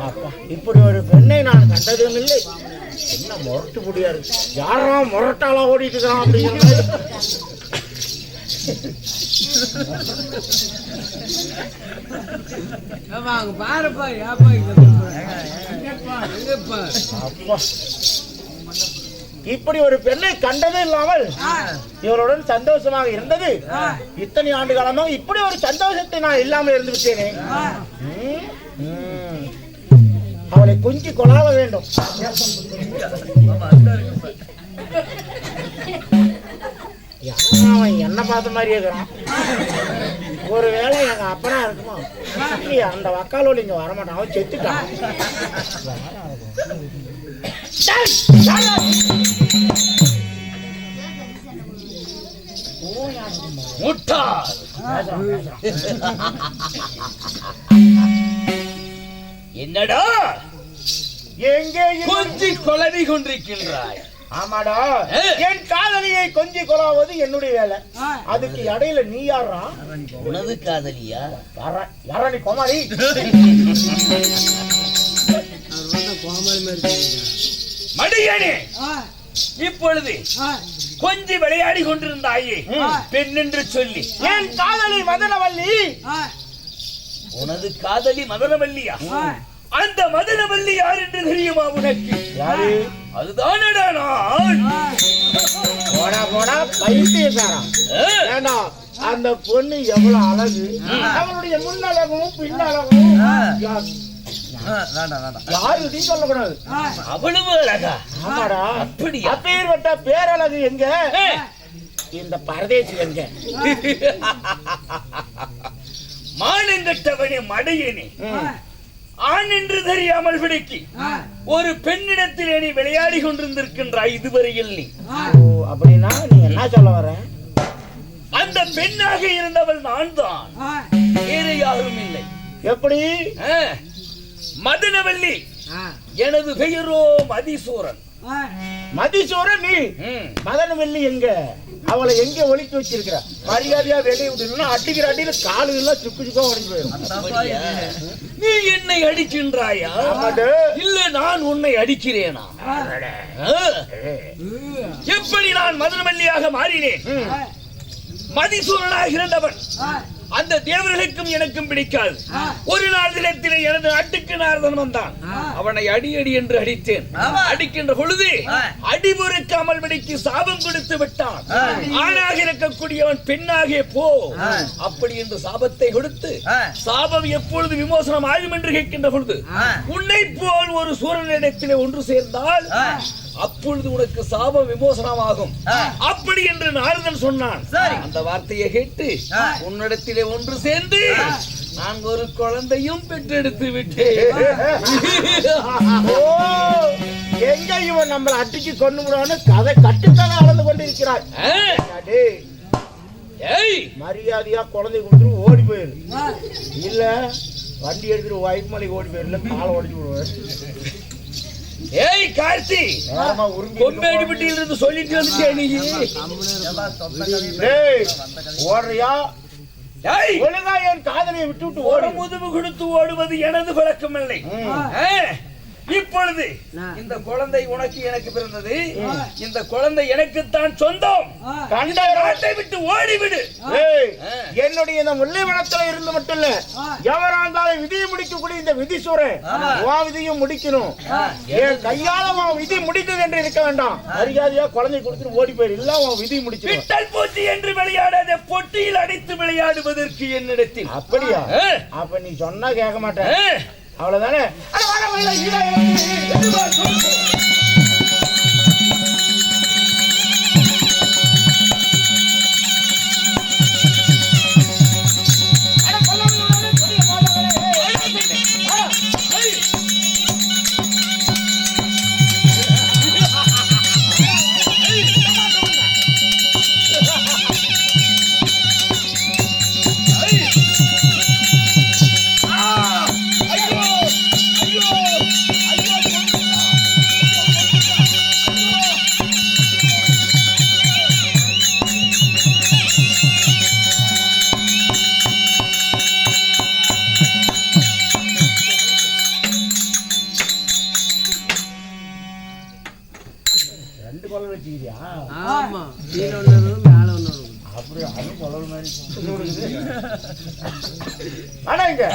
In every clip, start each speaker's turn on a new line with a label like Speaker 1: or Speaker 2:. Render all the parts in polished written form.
Speaker 1: அப்பா, இப்படி ஒரு பெண்ணை நான் கண்டதும் இல்லை. என்ன முரட்டு முடியா இருக்கு, யாரும் முரட்டாளா ஓடிட்டு இருக்கான் அப்படிங்கிற இப்படி ஒரு பெண்ணை கண்டதே இல்லாமல் இவருடன் சந்தோஷமாக இருந்தது. இத்தனை ஆண்டு காலமாக இப்படி ஒரு சந்தோஷத்தை நான் இல்லாமல் இருந்து விட்டேனே. அவளை கொஞ்சி கொள்ளாத வேண்டும். அவன் என்ன பார்த்த மாதிரி இருக்கிறான். ஒருவேளை எங்க அப்பனா இருக்குமா இல்லையா, அந்த வக்காலோடு இங்க வரமாட்டான், அவன் செத்துட்டான்.
Speaker 2: என்னடா
Speaker 1: எங்கே
Speaker 2: கொஞ்சி கொலவி கொண்டிருக்கின்றாய்?
Speaker 1: ஆமாடா, என் காதலியை கொஞ்சி கொலாவது என்னுடைய வேலை. அதுக்கு இடையில நீ யாரா?
Speaker 2: உனது காதலியா?
Speaker 1: யாரா நீ? கோமாளி.
Speaker 2: மடியனே, இப்பொழுது கொஞ்சி விளையாடி கொண்டிருந்தாயே பெண் என்று சொல்லி
Speaker 1: என் காதலி மதனவல்லி.
Speaker 2: உனது காதலி மதனவல்லியா? அந்த மதனவல்லி யார் என்று தெரியுமா உனக்கு? அதுதானடா நான்.
Speaker 1: போடா போடா பைத்தியக்காரன். வேண்டாம், அந்த பொண்ணு எவ்வளவு அழகு, அவளுடைய முன்னழகும் பின்னழகும் யாரு சொல்லக்கூடாது.
Speaker 2: அவ்வளவு அழகா?
Speaker 1: ஆமாடா.
Speaker 2: அப்படி
Speaker 1: அப்பேற்பட்ட பேரழகு எங்க? இந்த பரதேசி எங்க?
Speaker 2: மானங்கட்டவனே மடையனே, ஆண் என்று தெரியாமல் விடுக்கி ஒரு பெண்ணிடத்தில் நீ விளையாடி கொண்டிருந்திருக்கின்றாய் இதுவரையில். நீ
Speaker 1: அப்படின்னா நீ என்ன சொல்ல வர?
Speaker 2: அந்த பெண்ணாக இருந்தவள் நான் தான், வேறு யாரும் இல்லை.
Speaker 1: எப்படி?
Speaker 2: மதனவல்லி எனது பெயரோ மதிசூரன்.
Speaker 1: மதிசூரன் நீ? மதனவல்லி எங்க? அவளை எங்க ஒழித்து வச்சிருக்கிற? மரியாதையா வெளியே விட்டு அடிக்கிற அடியில காலு எல்லாம் சுக்கு சுக்கா உடஞ்சு போயிடும்.
Speaker 2: நீ என்னை அடிக்கின்றாயா? இல்ல நான் உன்னை அடிக்கிறேனா? எப்படி நான் மதனவல்லியாக மாறினேன்? மதிசூரனாக இருந்தவன் அந்த தேவர்களுக்கும் எனக்கும் பிடிக்காது. ஒரு நாள் தினத்திலே எனது நாட்டுக்கு நாரதன் வந்தான். அவனை அடி அடி என்று அடித்தேன். அடிக்கின்ற பொழுது அடி பொறுக்காமல் விடைக்கு சாபம் கொடுத்து விட்டான். ஆணாக இருக்கக்கூடியவன் பெண்ணாக போ அப்படி என்று சாபத்தை கொடுத்து, சாபம் எப்பொழுது விமோசனம் ஆகும் என்று கேட்கின்ற பொழுது, உன்னை போல் ஒரு சூரனிடத்திலே ஒன்று சேர்ந்தால் அப்பொழுது உனக்கு சாபம் விமோசனமாகும் அப்படி என்று நாரதன் சொன்னான். அந்த வார்த்தையை கேட்டு உன்னிடத்திலே ஒன்று சேர்ந்து நான் ஒரு குழந்தையும் பெற்றெடுத்து விட்டேன்.
Speaker 1: எங்க இவன் நம்மளை அட்டிக்கு கொண்டு விடான்னு கதை கட்டுக்கதை அளந்து கொண்டிருக்கிறார். மரியாதையா குழந்தை கொடுத்துட்டு ஓடி போயிரு, இல்ல வண்டி எடுத்துட்டு வைப் மலை ஓடி போயிரு, காலை ஓடிச்சு விடுவாரு.
Speaker 2: ஏய் கார்த்தி, கொம்பேடிப்பட்டியில் இருந்து சொல்லிட்டு வந்துட்டே நீ
Speaker 1: ஓடுறியா? ஒழுங்கா என் காதலியை விட்டு விட்டு
Speaker 2: ஓட முதுகு கொடுத்து ஓடுவது எனது பழக்கம் இல்லை. இப்பொழுது இந்த குழந்தை உனக்கு எனக்கு பிறந்தது. இந்த குழந்தை எனக்குத்தான் சொந்தம். கண்ட நாட்டை விட்டு ஓடிவிடு.
Speaker 1: என்னுடைய இந்த முல்லைவனத்துல இருந்து மட்டும் இல்ல, எவராந்தாலும் விதியை முடிக்கக்கூடிய இந்த விதிசூரன் உன் விதியும் முடிக்கணும். என் கையால உன் விதி முடித்தது என்று இருக்க வேண்டாம். மரியாதையா குழந்தை கொடுத்துட்டு ஓடி போயிரு, இல்ல உன் விதி முடிச்சு.
Speaker 2: விட்டல் பூச்சி என்று விளையாடாத, பொட்டியில் அடைத்து விளையாடுவதற்கு என்னிடத்தில்.
Speaker 1: அப்படியா? அப்ப நீ சொன்னா கேட்க மாட்டேன், அவ்வளவுதானே? ஆனா இங்க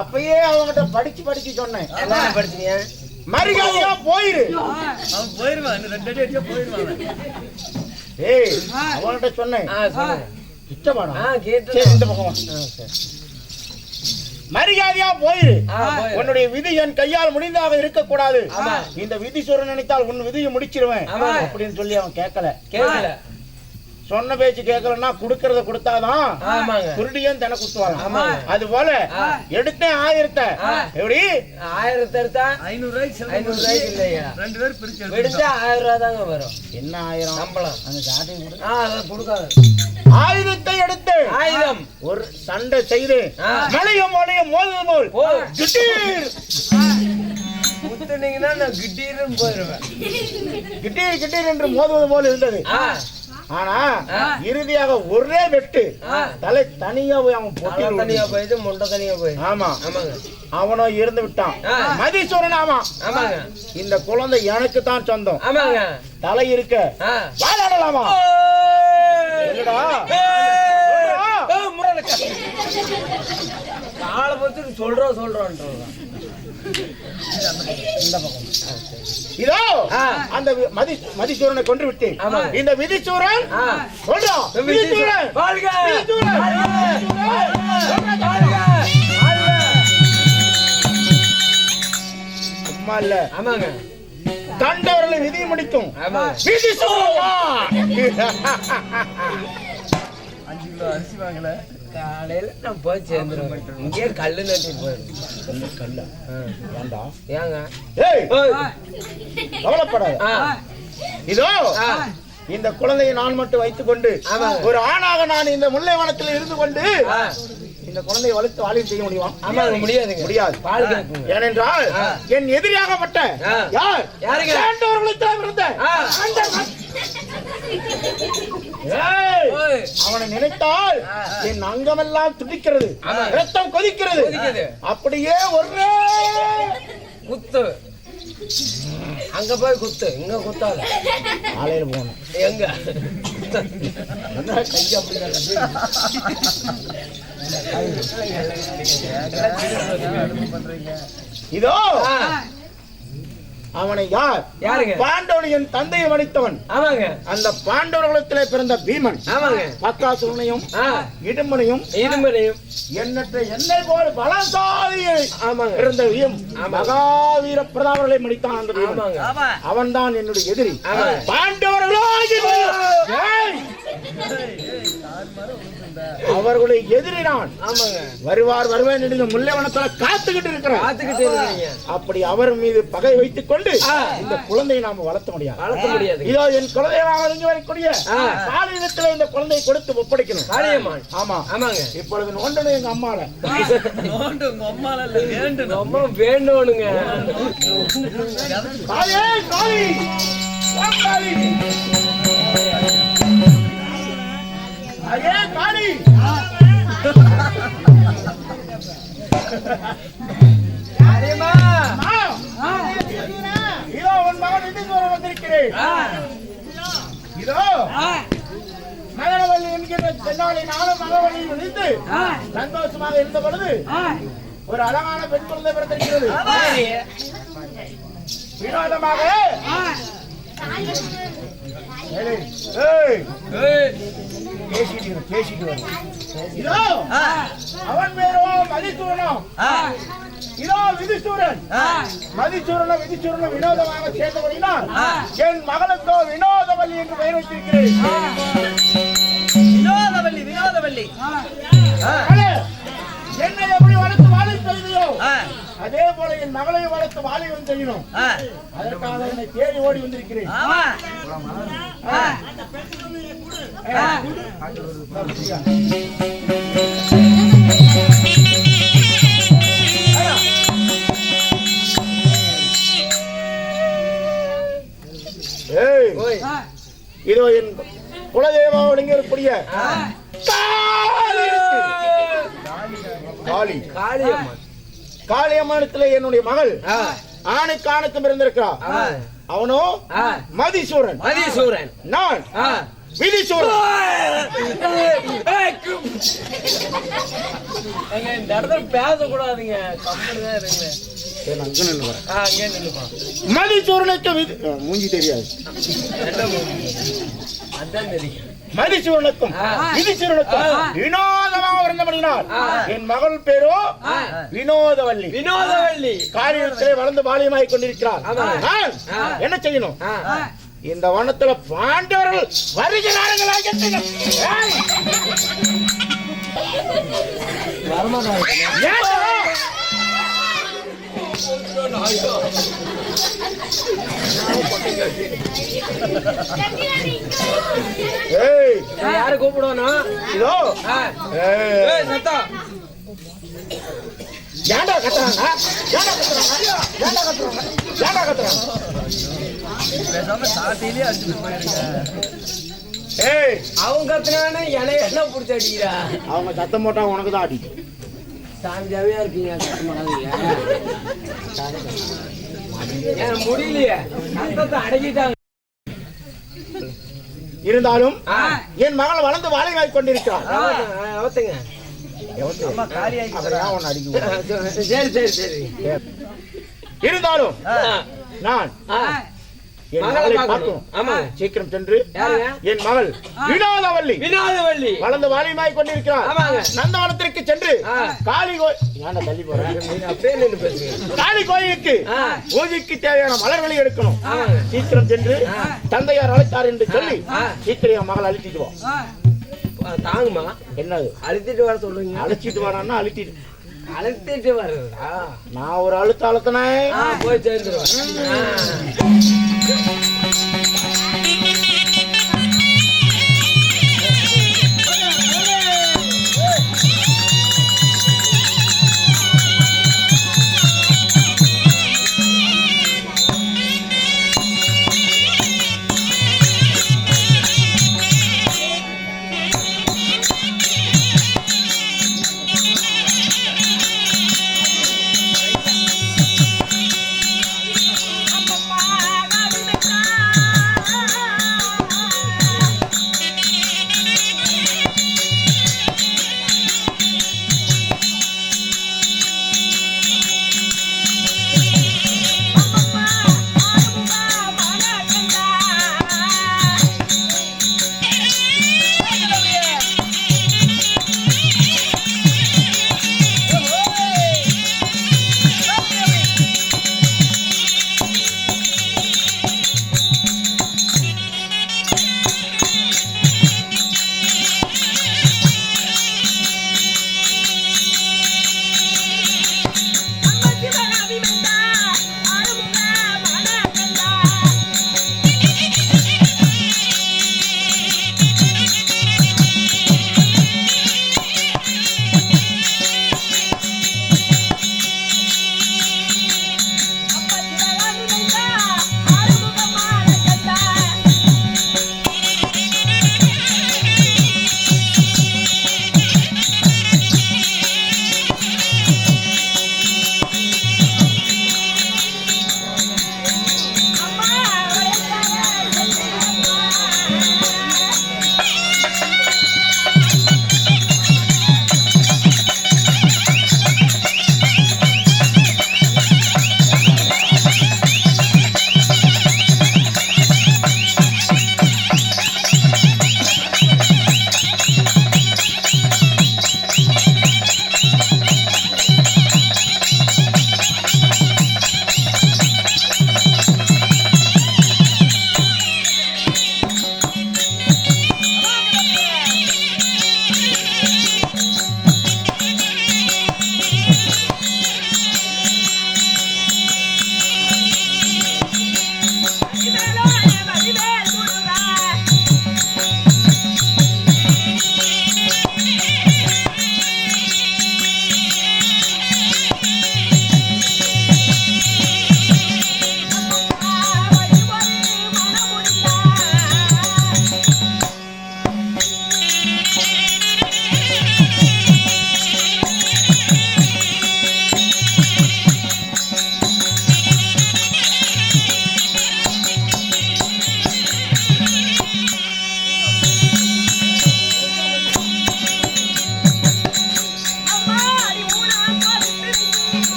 Speaker 1: அப்பயே அவங்கிட்ட படிச்சு சொன்னேன்.
Speaker 3: என்ன படிச்சீங்க?
Speaker 1: மரியாதையா போயிரு.
Speaker 3: அவன் போயிருவான், 2 அடி அடிச்சா போயிருவான்.
Speaker 1: ஏய் அவன்கிட்ட சொன்னேன். இஷ்டமாடா.
Speaker 3: கேட்டு
Speaker 1: சரி இந்த பக்கம் வா. மரியாதையா போயிரு. உன்னுடைய விதி என் கையால் முடிந்தாக இருக்க கூடாது. இந்த விதி சொல்ல நினைத்தால் உன் விதியை முடிச்சிருவேன் அப்படின்னு சொல்லி அவன் கேட்கல. சொன்ன பேச்சு கேட்கலன்னா குடுக்கறத கொடுத்தாதான் குருடியும் தன குத்துவாங்க. அது போல எடுத்தேன் 1000 எப்படி
Speaker 3: 1000 எடுத்தா 500 ரூபாய்க்கு இல்லையா? 2 பேர் பிரிச்சு எடுத்தா 1000 ரூபாய் தாங்க வரும்.
Speaker 1: என்ன 1000
Speaker 3: சம்பளம்?
Speaker 1: அந்த ஜாதி கொடு.
Speaker 3: அத கொடுக்காத.
Speaker 1: 1000 எடுத்து
Speaker 3: 1000
Speaker 1: ஒரு சண்டை செய்து மலையும் மலையும் மோதுவது போல் கிட்டீர்
Speaker 3: முத்துனீங்கன்னா நான் கிட்டீர்னு போயிருவேன்.
Speaker 1: கிட்டீர் என்று மோதுவது போல் இருந்தது. ஆனா இறுதியாக ஒரே வெட்டு தலை தனியா போய் அவன் பொட்டில்
Speaker 3: தனியா போயிட்டு முண்டை தனியா போயிட்டு.
Speaker 1: ஆமா அவனோ இருந்து விட்டான். மதீஸ்வரன் ஆமாங்க. இந்த குழந்தை எனக்கு தான் சொந்தம்.
Speaker 3: ஆமாங்க.
Speaker 1: தலை இருக்க வாழலாமா?
Speaker 3: காலை பத்தி சொல்றோம் இந்த பக்கம்
Speaker 1: இதோ அந்த மதிசூரனை கொன்று விட்டு இந்த விதிசூரன் சொல்றான். சும்மா இல்ல.
Speaker 3: ஆமாங்க.
Speaker 1: கண்டவர்களை விதி முடிக்கும்.
Speaker 3: 5 கிலோ அரிசி வாங்கல. காலையில நான் போய் சேர்ந்துருவேன். இங்கே கல்லு நட்டிட்டு போயிடும்.
Speaker 1: கல்லா ஏண்டா?
Speaker 3: ஏங்க?
Speaker 1: ஏய் கவலைப்படாத. இதோ இந்த குழந்தையை நான் மட்டும் வைத்துக் கொண்டு ஒரு ஆணாக நான் இந்த முல்லை வனத்தில் இருந்து கொண்டு இந்த குழந்தையை வளர்த்து வாலிபம் செய்ய முடியுமா? முடியாது. ஏனென்றால் என் எதிரியாகப்பட்ட யார் அவனை நினைத்தால் என் அங்கமெல்லாம் துடிக்கிறது, ரத்தம் கொதிக்கிறது. அப்படியே ஒரே
Speaker 3: குத்து. அங்க போய் குத்து, இங்க குத்தாத.
Speaker 1: ஆலையில போகணும்.
Speaker 3: எங்க
Speaker 1: கையா இதோ அவனை யாருங்க? பாண்டவனின் தந்தையை மடித்தவன்.
Speaker 3: ஆமாங்க.
Speaker 1: அந்த பாண்டவர்களிடத்திலே பிறந்த பீமன்.
Speaker 3: ஆமாங்க.
Speaker 1: பக்காசுரனையும் இடும்பனையும் எண்ணற்ற என்னை போல பலசாலியை இருந்த மகாவீர பிரதாபர்களை மடித்தான் அந்த பீமன். அவன் தான் என்னுடைய எதிரி. பாண்டவர்களாகி அவர்களை எதிரி நான். வருவேன் என்று முல்லைவனத்துல காத்துக்கிட்டு இருக்கிறேன். அப்படி அவர் மீது பகை வைத்துக் கொண்டு இந்த குழந்தையை நாம வளர்த்த முடியாது. இதோ என் குழந்தையாக வரக்கூடிய காலையிடத்துல இந்த குழந்தையை கொடுத்து ஒப்படைக்கணும். ஆமா ஆமாங்க. இப்பொழுது நோண்டணும் எங்க அம்மால.
Speaker 3: வேண்டுங்க.
Speaker 1: இதோ உன் மகன் விதிசூரன் வந்திருக்கிறேன். இதோ மகனவள்ளி என்கிற பெண்ணாளை நானும் மகவள்ளியில் விழித்து சந்தோஷமாக இருந்த பொழுது ஒரு அழகான பெண் குழந்தை பிறந்திருக்கிறது. வினோதமாக பேசிட்டு வரும். இதோ அவன் பேரோ மதிசூரனோ. இதோ விதிசூரன். விதிசூரனும் வினோதமாக சேர்ந்தபடினால் என் மகளுக்கோ வினோதவல்லி என்று பெயர் வைத்திருக்கிறேன்.
Speaker 3: வினோதவல்லி
Speaker 1: என்னை எப்படி வளர்த்து வாழை செய்தியோ அதே போல என் மகளையும் வளர்த்து வாலிபம் செய்யணும். அதற்காக என்னை தேடி ஓடி வந்திருக்கிறேன். இதோ என் குலதெய்வா ஒழுங்கக்கூடிய காளியம்மனத்துல என்னுடைய மகள் ஆணுக்கு ஆணுக்கும் இருந்திருக்கிறார். அவனோ மதிசூரன். நான் விதிசூரன்.
Speaker 3: எங்க இந்த இடத்துல பேசக்கூடாதுங்க, கம்பெனி தான் இருங்க.
Speaker 1: சரி, நான் அங்க நின்னு வரேன்.
Speaker 3: அங்கே நின்றுப்பா.
Speaker 1: மதிசூரனுக்கு மூஞ்சி தெரியாது.
Speaker 3: அதான் தெரியும்.
Speaker 1: மதிசூரனுக்கும் விதிசூரனுக்கும் வினோதமாக இருந்தபடினால் என் மகள் பேரோ வினோதவல்லி.
Speaker 3: வினோதவல்லி
Speaker 1: காரியத்திலே வளர்ந்து பாலியமாகிக் கொண்டிருக்கிறார். நான் என்ன செய்யணும்? இந்த வனத்துல பாண்டவர்கள் வருகிறார்கள்.
Speaker 3: யாரு கூப்பிடணும்?
Speaker 1: இதோ
Speaker 3: சத்தம்
Speaker 1: ஏண்டா கத்துறாங்க? ஏண்டா கத்துறாங்க? ஏண்டா கத்துறாங்க? ஏண்டா கத்துறாங்க? ஏய்,
Speaker 3: அவங்க கத்துனானே என்ன புடிச்சு அடிக்கிறா?
Speaker 1: அவங்க சத்தம் போட்டா உனக்கு தான் அடிக்கும்.
Speaker 3: சாஞ்சாவே இருக்கீங்க, கத்த மாட்டாதீங்க. முடியலையே, சத்தத்தை அடக்கிட்டாங்க.
Speaker 1: இருந்தாலும் என் மகள் வளர்ந்து வாழைவாய் கொண்டிருக்கிறார்.
Speaker 3: அவத்துங்க சரி சரி சரி.
Speaker 1: இருந்தாலும் நான் என் மகளை பார்க்கணும்.
Speaker 3: ஆமா,
Speaker 1: சீக்கிரம் சென்று
Speaker 3: யாருங்க?
Speaker 1: என் மகள் வினோதவல்லி
Speaker 3: வினோதவல்லி
Speaker 1: வளர்ந்து வாலியமாய் கொண்டிருக்கிறார்.
Speaker 3: ஆமாங்க.
Speaker 1: நந்தவனத்திற்கு சென்று காளி கோயில் தள்ளி போறேன்.
Speaker 3: அப்படியே நின்று பேசுங்க.
Speaker 1: காளி கோயிலுக்கு பூஜைக்கு தேவையான மலர்களை எடுக்கணும்.
Speaker 3: ஆமாங்க.
Speaker 1: சீக்கிரம் சென்று தந்தையார் அழைத்தார் என்று சொல்லி சீக்கிரம் என் மகள் அழிச்சிட்டு வா.
Speaker 3: தாங்குமா?
Speaker 1: என்னது
Speaker 3: அழுத்திட்டு வர சொல்றீங்க?
Speaker 1: அழைச்சிட்டு வரான்னா அழுத்திட்டு
Speaker 3: அழுத்திட்டு வர்றதா?
Speaker 1: நான் ஒரு அழுத்த அழுத்தனே
Speaker 3: போய் சேர்ந்துருவேன்.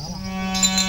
Speaker 3: ஆமா